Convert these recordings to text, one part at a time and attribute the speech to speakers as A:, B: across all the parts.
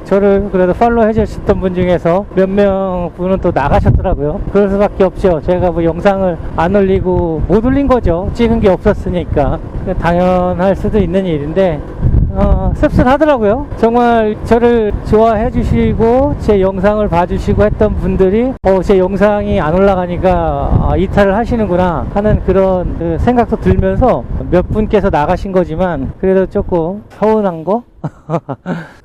A: 저를 그래도 팔로우 해주셨던 분 중에서 몇 명 분은 또 나가셨더라고요. 그럴 수밖에 없죠. 제가 뭐 영상을 안 올리고 못 올린 거죠. 찍은 게 없었으니까. 당연할 수도 있는 일인데 씁쓸하더라고요. 정말 저를 좋아해 주시고 제 영상을 봐주시고 했던 분들이 제 영상이 안 올라가니까 이탈을 하시는구나 하는 그런 생각도 들면서 몇 분께서 나가신 거지만 그래도 조금 서운한 거?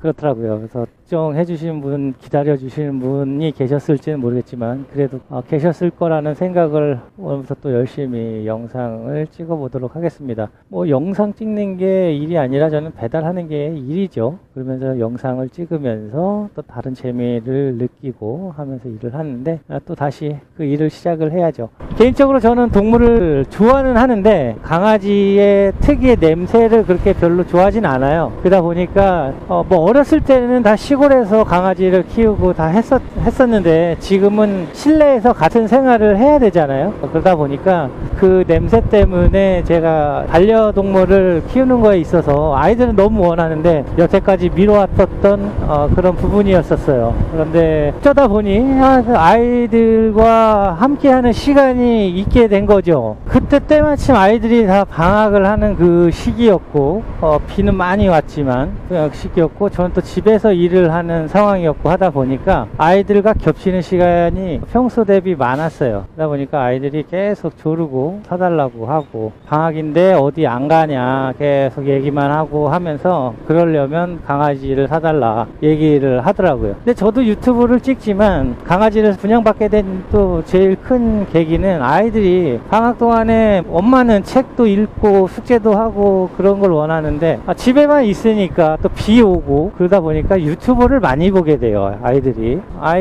A: 그렇더라고요. 그래서 걱정해 주시는 분, 기다려 주시는 분이 계셨을지는 모르겠지만 그래도 계셨을 거라는 생각을 하면서 또 열심히 영상을 찍어 보도록 하겠습니다. 뭐 영상 찍는 게 일이 아니라 저는 배달하는 게 일이죠. 그러면서 영상을 찍으면서 또 다른 재미를 느끼고 하면서 일을 하는데 또 다시 그 일을 시작을 해야죠. 개인적으로 저는 동물을 좋아는 하는데 강아지의 특유의 냄새를 그렇게 별로 좋아하진 않아요. 그러다 보니까 뭐 어렸을 때는 다 시골에서 강아지를 키우고 다 했었는데 지금은 실내에서 같은 생활을 해야 되잖아요. 그러다 보니까 그 냄새 때문에 제가 반려동물을 키우는 거에 있어서 아이들은 너무 원하는데 여태까지 미뤄왔었던 그런 부분이었었어요. 그런데 어쩌다 보니 아이들과 함께하는 시간이 있게 된 거죠. 그때 때마침 아이들이 다 방학을 하는 그 시기였고 비는 많이 왔지만 시기였고 저는 또 집에서 일을 하는 상황이었고 하다 보니까 아이들과 겹치는 시간이 평소 대비 많았어요. 그러다 보니까 아이들이 계속 조르고 사달라고 하고 방학인데 어디 안 가냐 계속 얘기만 하고 하면서 그러려면 강아지를 사달라 얘기를 하더라고요. 근데 저도 유튜브를 찍지만 강아지를 분양받게 된 또 제일 큰 계기는 아이들이 방학 동안에 엄마는 책도 읽고 숙제도 하고 그런 걸 원하는데 집에만 있으니까 또 비 오고 그러다 보니까 유튜브를 많이 보게 돼요. 아이들이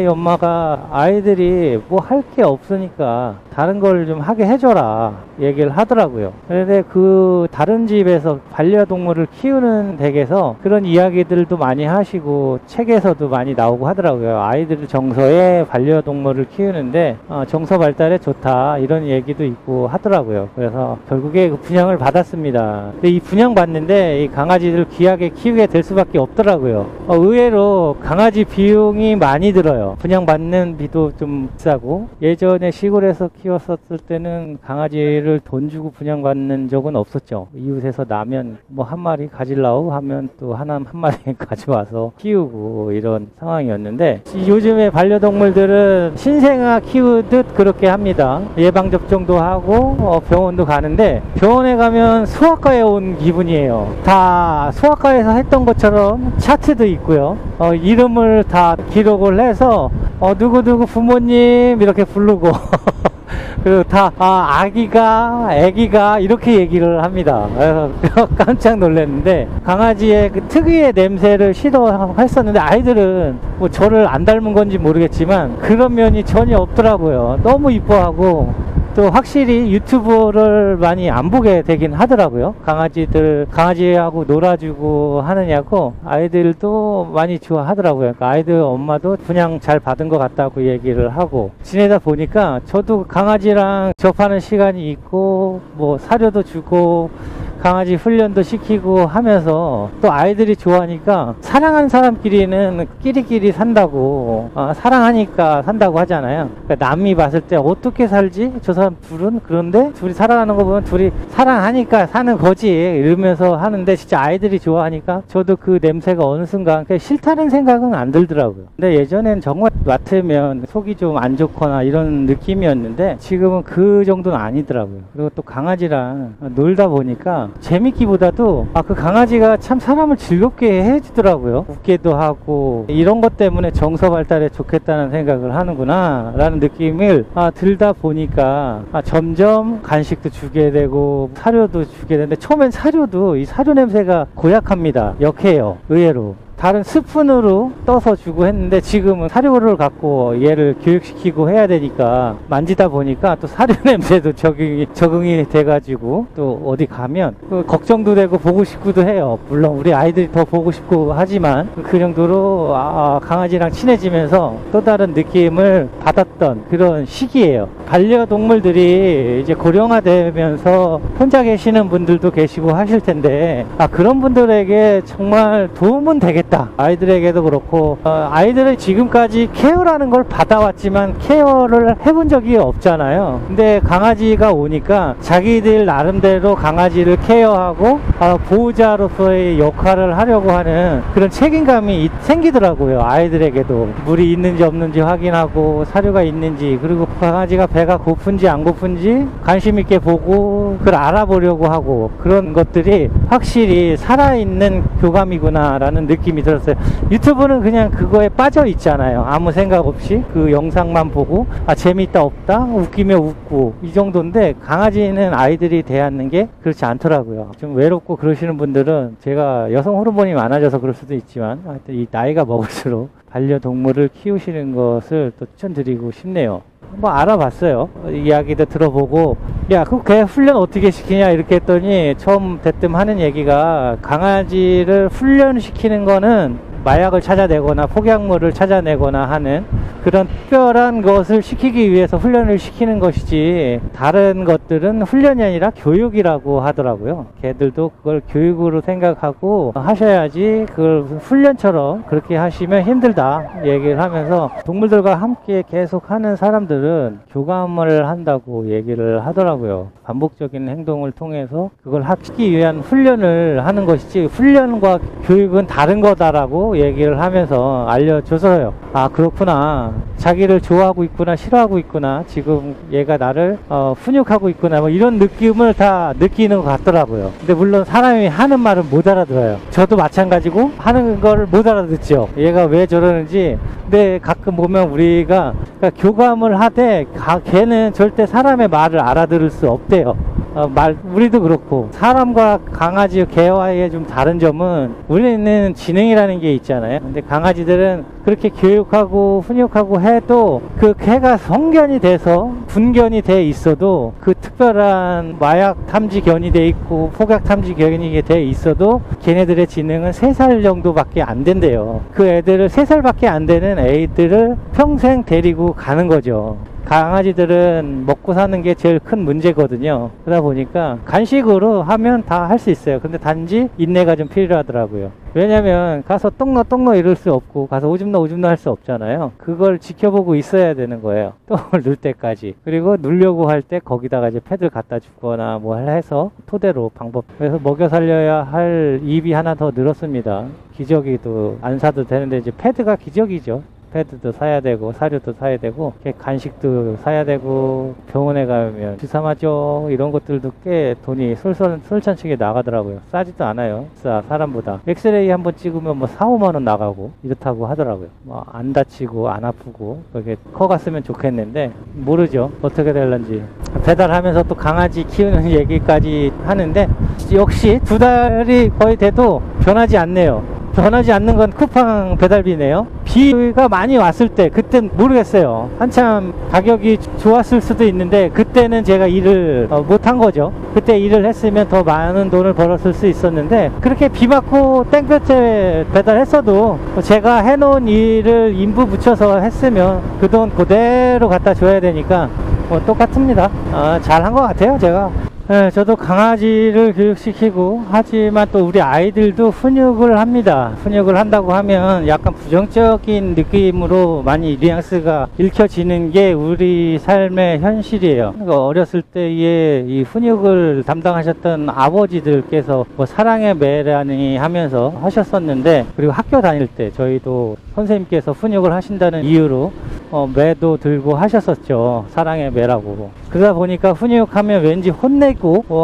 A: 엄마가 아이들이 뭐 할 게 없으니까 다른 걸 좀 하게 해줘라 얘기를 하더라고요. 그런데 그 다른 집에서 반려동물을 키우는 댁에서 그런 이야기들도 많이 하시고 책에서도 많이 나오고 하더라고요. 아이들 정서에 반려동물을 키우는데 정서 발달에 좋다 이런 얘기도 있고 하더라고요. 그래서 결국에 그 분양을 받았습니다. 근데 이 분양 받는데 이 강아지를 귀하게 키우게 될 수밖에 없더라고요. 의외로 강아지 비용이 많이 들어요. 분양받는 비도 좀 비싸고 예전에 시골에서 키웠었을 때는 강아지를 돈 주고 분양받는 적은 없었죠. 이웃에서 나면 뭐 한 마리 가지려고 하면 또 한 마리 가져와서 키우고 이런 상황이었는데 요즘에 반려동물들은 신생아 키우듯 그렇게 합니다. 예방접종도 하고 병원도 가는데 병원에 가면 소아과에 온 기분이에요. 다 소아과에서 했던 것처럼 차트도 있고요. 이름을 다 기록을 해서 누구누구 부모님 이렇게 부르고 그리고 다 애기가 이렇게 얘기를 합니다. 그래서 깜짝 놀랐는데 강아지의 그 특유의 냄새를 싫어했었는데 아이들은 뭐 저를 안 닮은 건지 모르겠지만 그런 면이 전혀 없더라고요. 너무 이뻐하고 또 확실히 유튜브를 많이 안 보게 되긴 하더라고요. 강아지하고 놀아주고 하느냐고 아이들도 많이 좋아하더라고요. 그러니까 아이들 엄마도 분양 잘 받은 것 같다고 얘기를 하고 지내다 보니까 저도 강아지랑 접하는 시간이 있고 뭐 사료도 주고 강아지 훈련도 시키고 하면서 또 아이들이 좋아하니까 사랑하는 사람끼리는 끼리끼리 산다고 사랑하니까 산다고 하잖아요. 그러니까 남이 봤을 때 어떻게 살지? 저 사람 둘은 그런데 둘이 살아가는 거 보면 둘이 사랑하니까 사는 거지 이러면서 하는데 진짜 아이들이 좋아하니까 저도 그 냄새가 어느 순간 싫다는 생각은 안 들더라고요. 근데 예전엔 정말 맡으면 속이 좀 안 좋거나 이런 느낌이었는데 지금은 그 정도는 아니더라고요. 그리고 또 강아지랑 놀다 보니까 재밌기보다도 그 강아지가 참 사람을 즐겁게 해주더라고요. 웃게도 하고 이런 것 때문에 정서 발달에 좋겠다는 생각을 하는구나 라는 느낌을 들다 보니까 점점 간식도 주게 되고 사료도 주게 되는데 처음엔 사료도 이 사료 냄새가 고약합니다. 역해요. 의외로. 다른 스푼으로 떠서 주고 했는데 지금은 사료를 갖고 얘를 교육시키고 해야 되니까 만지다 보니까 또 사료 냄새도 적응이 돼가지고 또 어디 가면 걱정도 되고 보고 싶기도 해요. 물론 우리 아이들이 더 보고 싶고 하지만 그 정도로 강아지랑 친해지면서 또 다른 느낌을 받았던 그런 시기예요. 반려동물들이 이제 고령화되면서 혼자 계시는 분들도 계시고 하실 텐데 그런 분들에게 정말 도움은 되겠다 되겠다. 아이들에게도 그렇고 아이들은 지금까지 케어라는 걸 받아왔지만 케어를 해본 적이 없잖아요. 근데 강아지가 오니까 자기들 나름대로 강아지를 케어하고 보호자로서의 역할을 하려고 하는 그런 책임감이 생기더라고요. 아이들에게도 물이 있는지 없는지 확인하고 사료가 있는지, 그리고 강아지가 배가 고픈지 안 고픈지 관심 있게 보고 그걸 알아보려고 하고, 그런 것들이 확실히 살아있는 교감이구나 라는 느낌이 들었어요. 유튜브는 그냥 그거에 빠져 있잖아요. 아무 생각 없이 그 영상만 보고 재밌다 없다 웃기면 웃고 이 정도인데, 강아지는 아이들이 대하는 게 그렇지 않더라고요. 좀 외롭고 그러시는 분들은, 제가 여성 호르몬이 많아져서 그럴 수도 있지만 하여튼 이 나이가 먹을수록 반려동물을 키우시는 것을 또 추천드리고 싶네요. 한번 알아봤어요. 이야기도 들어보고, 야, 그 개 훈련 어떻게 시키냐 이렇게 했더니 처음 대뜸 하는 얘기가, 강아지를 훈련시키는 거는 마약을 찾아내거나 폭약물을 찾아내거나 하는 그런 특별한 것을 시키기 위해서 훈련을 시키는 것이지, 다른 것들은 훈련이 아니라 교육이라고 하더라고요. 개들도 그걸 교육으로 생각하고 하셔야지, 그걸 훈련처럼 그렇게 하시면 힘들다 얘기를 하면서, 동물들과 함께 계속 하는 사람들은 교감을 한다고 얘기를 하더라고요. 반복적인 행동을 통해서 그걸 하기 위한 훈련을 하는 것이지, 훈련과 교육은 다른 거다라고 얘기를 하면서 알려줘서요. 아, 그렇구나. 자기를 좋아하고 있구나, 싫어하고 있구나, 지금 얘가 나를 훈육하고 있구나, 뭐 이런 느낌을 다 느끼는 것 같더라고요. 근데 물론 사람이 하는 말은 못 알아들어요. 저도 마찬가지고 하는 걸 못 알아듣죠. 얘가 왜 저러는지. 근데 가끔 보면 우리가 그러니까 교감을 하되 걔는 절대 사람의 말을 알아들을 수 없대요. 우리도 그렇고, 사람과 강아지, 개와의 좀 다른 점은, 우리는 지능이라는 게 있잖아요. 근데 강아지들은 그렇게 교육하고 훈육하고 해도 그 개가 성견이 돼서 분견이 돼 있어도, 그 특별한 마약 탐지견이 돼 있고 폭약 탐지견이 돼 있어도 걔네들의 지능은 3살 정도밖에 안 된대요. 그 애들을 3살밖에 안 되는 애들을 평생 데리고 가는 거죠. 강아지들은 먹고 사는 게 제일 큰 문제거든요. 그러다 보니까 간식으로 하면 다 할 수 있어요. 근데 단지 인내가 좀 필요하더라고요. 왜냐면 가서 똥 넣어 이럴 수 없고, 가서 오줌 넣어 할 수 없잖아요. 그걸 지켜보고 있어야 되는 거예요. 똥을 넣을 때까지. 그리고 누려고 할 때 거기다가 이제 패드를 갖다 주거나 뭐 해서 토대로 방법. 그래서 먹여 살려야 할 입이 하나 더 늘었습니다. 기저귀도 안 사도 되는데 이제 패드가 기저귀죠. 패드도 사야 되고 사료도 사야 되고 간식도 사야 되고, 병원에 가면 주사 맞죠, 이런 것들도 꽤 돈이 솔찬치게 나가더라고요. 싸지도 않아요. 사람보다. 엑스레이 한번 찍으면 뭐 4, 5만 원 나가고 이렇다고 하더라고요. 뭐 안 다치고 안 아프고 그게 커갔으면 좋겠는데 모르죠, 어떻게 될런지. 배달하면서 또 강아지 키우는 얘기까지 하는데, 역시 2달이 거의 돼도 변하지 않네요. 변하지 않는 건 쿠팡 배달비네요. 비가 많이 왔을 때, 그땐 모르겠어요. 한참 가격이 좋았을 수도 있는데, 그때는 제가 일을 못한 거죠. 그때 일을 했으면 더 많은 돈을 벌었을 수 있었는데, 그렇게 비 맞고 땡볕에 배달했어도 제가 해놓은 일을 인부 붙여서 했으면 그 돈 그대로 갖다 줘야 되니까 똑같습니다. 잘한 것 같아요, 제가. 네, 저도 강아지를 교육시키고 하지만 또 우리 아이들도 훈육을 합니다. 훈육을 한다고 하면 약간 부정적인 느낌으로 많이 뉘앙스가 읽혀지는 게 우리 삶의 현실이에요. 그러니까 어렸을 때에 이 훈육을 담당하셨던 아버지들께서 뭐 사랑의 매라니 하면서 하셨었는데, 그리고 학교 다닐 때 저희도 선생님께서 훈육을 하신다는 이유로 매도 들고 하셨었죠. 사랑의 매라고. 그러다 보니까 훈육하면 왠지 혼내고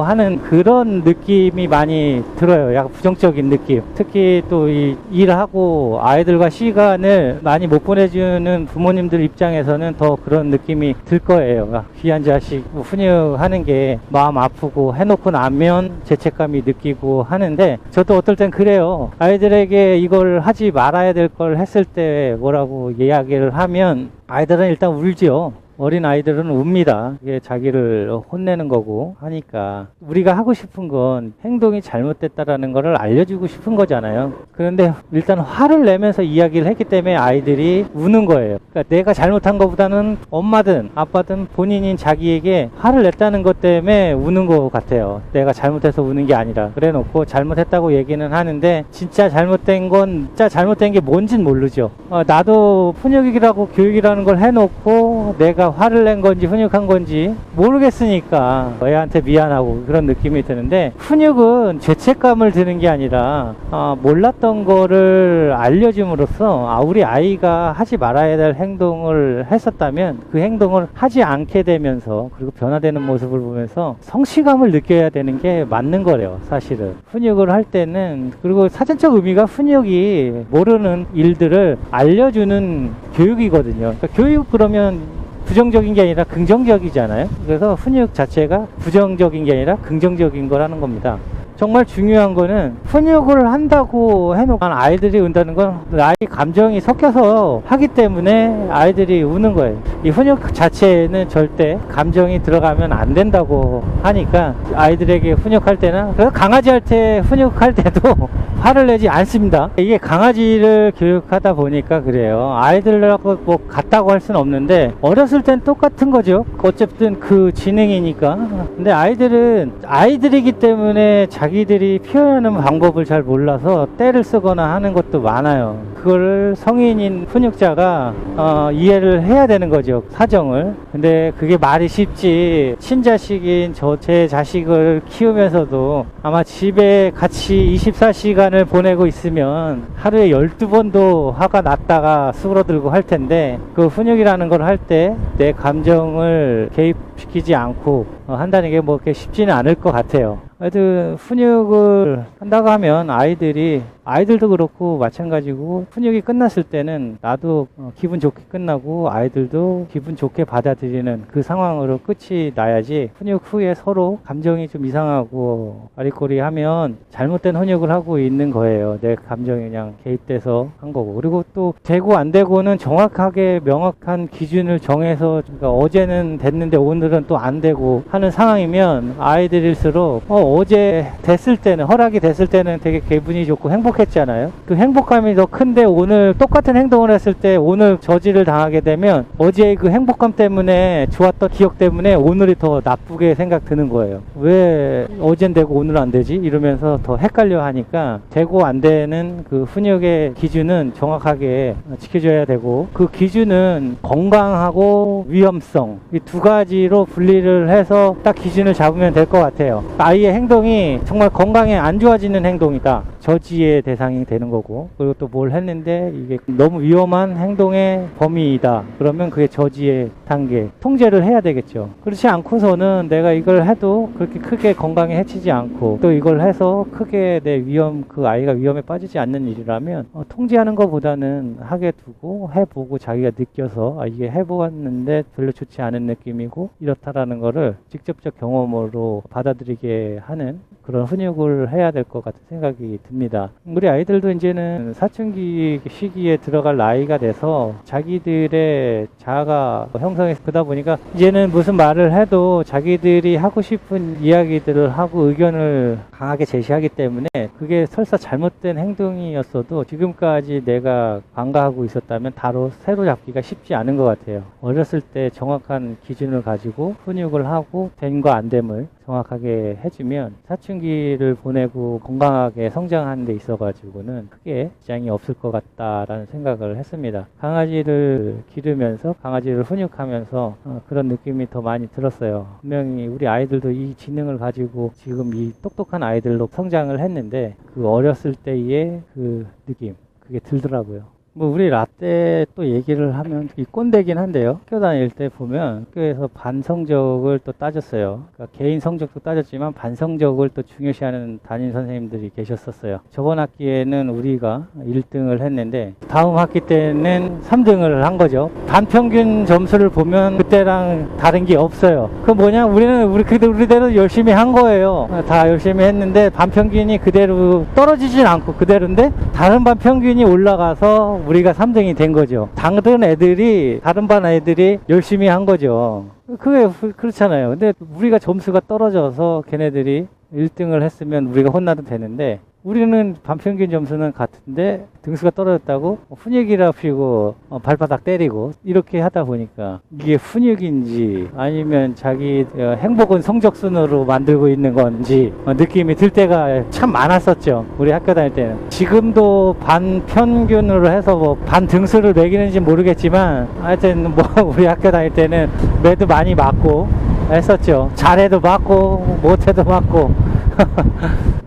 A: 하는 그런 느낌이 많이 들어요. 약간 부정적인 느낌. 특히 또 이 일하고 아이들과 시간을 많이 못 보내주는 부모님들 입장에서는 더 그런 느낌이 들 거예요. 귀한 자식 훈육하는 게 마음 아프고, 해놓고 나면 죄책감이 느끼고 하는데, 저도 어떨 땐 그래요. 아이들에게 이걸 하지 말아야 될 걸 했을 때 뭐라고 이야기를 하면 아이들은 일단 울죠. 어린 아이들은 웁니다. 이게 자기를 혼내는 거고 하니까 우리가 하고 싶은 건 행동이 잘못됐다라는 거를 알려주고 싶은 거잖아요. 그런데 일단 화를 내면서 이야기를 했기 때문에 아이들이 우는 거예요. 그러니까 내가 잘못한 것보다는 엄마든 아빠든 본인인 자기에게 화를 냈다는 것 때문에 우는 것 같아요. 내가 잘못해서 우는 게 아니라. 그래 놓고 잘못했다고 얘기는 하는데 진짜 잘못된 건 진짜 잘못된 게 뭔진 모르죠. 나도 훈육이라고 교육이라는 걸 해놓고 내가 화를 낸 건지 훈육한 건지 모르겠으니까 애한테 미안하고 그런 느낌이 드는데, 훈육은 죄책감을 드는 게 아니라 몰랐던 거를 알려줌으로써 우리 아이가 하지 말아야 될 행동을 했었다면 그 행동을 하지 않게 되면서 그리고 변화되는 모습을 보면서 성취감을 느껴야 되는 게 맞는 거래요. 사실은 훈육을 할 때는, 그리고 사전적 의미가 훈육이 모르는 일들을 알려주는 교육이거든요. 그러니까 교육 그러면 부정적인 게 아니라 긍정적이잖아요. 그래서 훈육 자체가 부정적인 게 아니라 긍정적인 거라는 겁니다. 정말 중요한 거는 훈육을 한다고 해놓고 아이들이 운다는 건 아이 감정이 섞여서 하기 때문에 아이들이 우는 거예요. 이 훈육 자체는 절대 감정이 들어가면 안 된다고 하니까 아이들에게 훈육할 때나, 그래서 강아지 할 때 훈육할 때도 화를 내지 않습니다. 이게 강아지를 교육하다 보니까 그래요. 아이들하고 뭐 같다고 할 수는 없는데 어렸을 땐 똑같은 거죠. 어쨌든 그 지능이니까. 근데 아이들은 아이들이기 때문에 자기들이 표현하는 방법을 잘 몰라서 떼를 쓰거나 하는 것도 많아요. 그걸 성인인 훈육자가 이해를 해야 되는 거죠, 사정을. 근데 그게 말이 쉽지, 친자식인 제 자식을 키우면서도 아마 집에 같이 24시간을 보내고 있으면 하루에 12번도 화가 났다가 수그러들고 할 텐데, 그 훈육이라는 걸 할 때 내 감정을 개입시키지 않고 한다는 게 뭐 그렇게 쉽지는 않을 것 같아요. 하여튼 훈육을 한다고 하면 아이들도 그렇고 마찬가지고, 훈육이 끝났을 때는 나도 기분 좋게 끝나고 아이들도 기분 좋게 받아들이는 그 상황으로 끝이 나야지, 훈육 후에 서로 감정이 좀 이상하고 아리꼬리하면 잘못된 훈육을 하고 있는 거예요. 내 감정이 그냥 개입돼서 한 거고. 그리고 또 되고 안 되고는 정확하게 명확한 기준을 정해서, 그러니까 어제는 됐는데 오늘은 또 안 되고 하는 상황이면 아이들일수록 어제 됐을 때는, 허락이 됐을 때는 되게 기분이 좋고 행복했잖아요. 그 행복감이 더 큰데 오늘 똑같은 행동을 했을 때 오늘 저지를 당하게 되면 어제의 그 행복감 때문에, 좋았던 기억 때문에 오늘이 더 나쁘게 생각 드는 거예요. 왜 어젠 되고 오늘 안 되지? 이러면서 더 헷갈려 하니까, 되고 안 되는 그 훈육의 기준은 정확하게 지켜줘야 되고, 그 기준은 건강하고 위험성, 이 두 가지로 분리를 해서 딱 기준을 잡으면 될 것 같아요. 아이의 행동이 정말 건강에 안 좋아지는 행동이다, 저지의 대상이 되는 거고, 그리고 또 뭘 했는데 이게 너무 위험한 행동의 범위이다, 그러면 그게 저지의 단계, 통제를 해야 되겠죠. 그렇지 않고서는 내가 이걸 해도 그렇게 크게 건강에 해치지 않고, 또 이걸 해서 크게 그 아이가 위험에 빠지지 않는 일이라면 통제하는 것보다는 하게 두고 해보고 자기가 느껴서 이게 해보았는데 별로 좋지 않은 느낌이고 이렇다라는 거를 직접적 경험으로 받아들이게 하는 그런 훈육을 해야 될 것 같은 생각이 듭니다. 우리 아이들도 이제는 사춘기 시기에 들어갈 나이가 돼서 자기들의 자아가 형성해서, 그러다 보니까 이제는 무슨 말을 해도 자기들이 하고 싶은 이야기들을 하고 의견을 강하게 제시하기 때문에, 그게 설사 잘못된 행동이었어도 지금까지 내가 관가하고 있었다면 새로 잡기가 쉽지 않은 것 같아요. 어렸을 때 정확한 기준을 가지고 훈육을 하고 된과 안 됨을 정확하게 해주면 사춘기를 보내고 건강하게 성장하는 데 있어가지고는 크게 지장이 없을 것 같다라는 생각을 했습니다. 강아지를 기르면서, 강아지를 훈육하면서 그런 느낌이 더 많이 들었어요. 분명히 우리 아이들도 이 지능을 가지고 지금 이 똑똑한 아이들로 성장을 했는데, 그 어렸을 때의 그 느낌, 그게 들더라고요. 우리 라떼 또 얘기를 하면 이 꼰대긴 한데요. 학교 다닐 때 보면 학교에서 반 성적을 또 따졌어요. 그러니까 개인 성적도 따졌지만 반 성적을 또 중요시하는 담임 선생님들이 계셨었어요. 저번 학기에는 우리가 1등을 했는데 다음 학기 때는 3등을 한 거죠. 반평균 점수를 보면 그때랑 다른 게 없어요. 그 뭐냐, 우리대로 열심히 한 거예요. 다 열심히 했는데 반평균이 그대로 떨어지진 않고 그대로인데, 다른 반평균이 올라가서 우리가 3등이 된 거죠. 다른 애들이, 다른 반 애들이 열심히 한 거죠. 그게 그렇잖아요. 근데 우리가 점수가 떨어져서 걔네들이 1등을 했으면 우리가 혼나도 되는데, 우리는 반평균 점수는 같은데 등수가 떨어졌다고 훈육이라 피고 발바닥 때리고 이렇게 하다 보니까 이게 훈육인지 아니면 자기 행복은 성적순으로 만들고 있는 건지 느낌이 들 때가 참 많았었죠. 우리 학교 다닐 때는. 지금도 반평균으로 해서 뭐 반 등수를 매기는지 모르겠지만 하여튼 뭐 우리 학교 다닐 때는 매도 많이 맞고 했었죠. 잘해도 맞고 못해도 맞고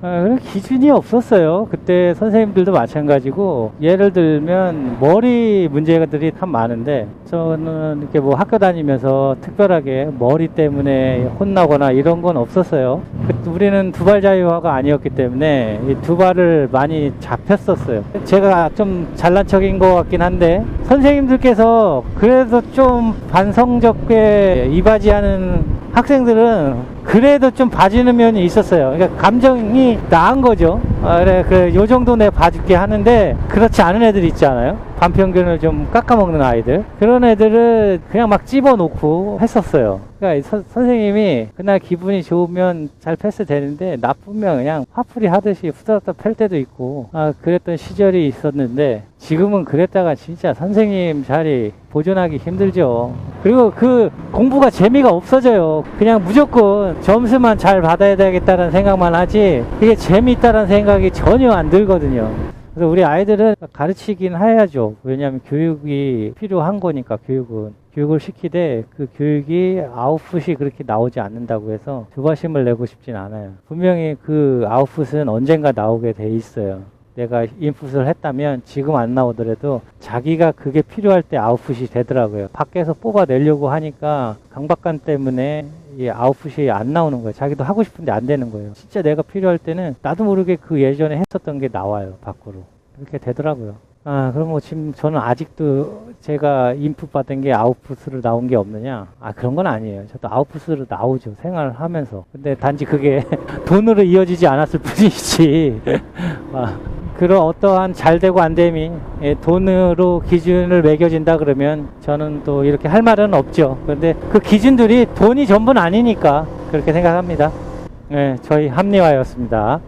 A: 그런 기준이 없었어요. 그때 선생님들도 마찬가지고, 예를 들면 머리 문제들이 참 많은데, 저는 이렇게 뭐 학교 다니면서 특별하게 머리 때문에 혼나거나 이런 건 없었어요. 우리는 두발 자유화가 아니었기 때문에 이 두발을 많이 잡혔었어요. 제가 좀 잘난 척인 것 같긴 한데, 선생님들께서 그래도 좀 반성적에 이바지하는 학생들은 그래도 좀 봐주는 면이 있었어요. 그러니까 감정이 나은 거죠. 그래, 요 정도 내가 봐줄게 하는데, 그렇지 않은 애들 있잖아요. 반평균을 좀 깎아먹는 아이들. 그런 애들은 그냥 막 집어놓고 했었어요. 그러니까 선생님이 그날 기분이 좋으면 잘 패스 되는데, 나쁘면 그냥 화풀이 하듯이 후다닥 팰 때도 있고, 그랬던 시절이 있었는데, 지금은 그랬다가 진짜 선생님 자리 보존하기 힘들죠. 그리고 그 공부가 재미가 없어져요. 그냥 무조건 점수만 잘 받아야 되겠다는 생각만 하지, 이게 재미있다는 생각이 전혀 안 들거든요. 그래서 우리 아이들은 가르치긴 해야죠. 왜냐하면 교육이 필요한 거니까. 교육을 시키되 그 교육이 아웃풋이 그렇게 나오지 않는다고 해서 조바심을 내고 싶진 않아요. 분명히 그 아웃풋은 언젠가 나오게 돼 있어요. 내가 인풋을 했다면 지금 안 나오더라도 자기가 그게 필요할 때 아웃풋이 되더라고요. 밖에서 뽑아내려고 하니까 강박관 때문에 이 아웃풋이 안 나오는 거예요. 자기도 하고 싶은데 안 되는 거예요. 진짜 내가 필요할 때는 나도 모르게 그 예전에 했었던 게 나와요, 밖으로. 그렇게 되더라고요. 그럼 뭐 지금 저는 아직도 제가 인풋 받은 게 아웃풋으로 나온 게 없느냐? 그런 건 아니에요. 저도 아웃풋으로 나오죠. 생활을 하면서. 근데 단지 그게 돈으로 이어지지 않았을 뿐이지. 그런 어떠한 잘되고 안됨이 돈으로 기준을 매겨진다 그러면 저는 또 이렇게 할 말은 없죠. 그런데 그 기준들이 돈이 전부는 아니니까 그렇게 생각합니다. 네, 저희 합리화였습니다.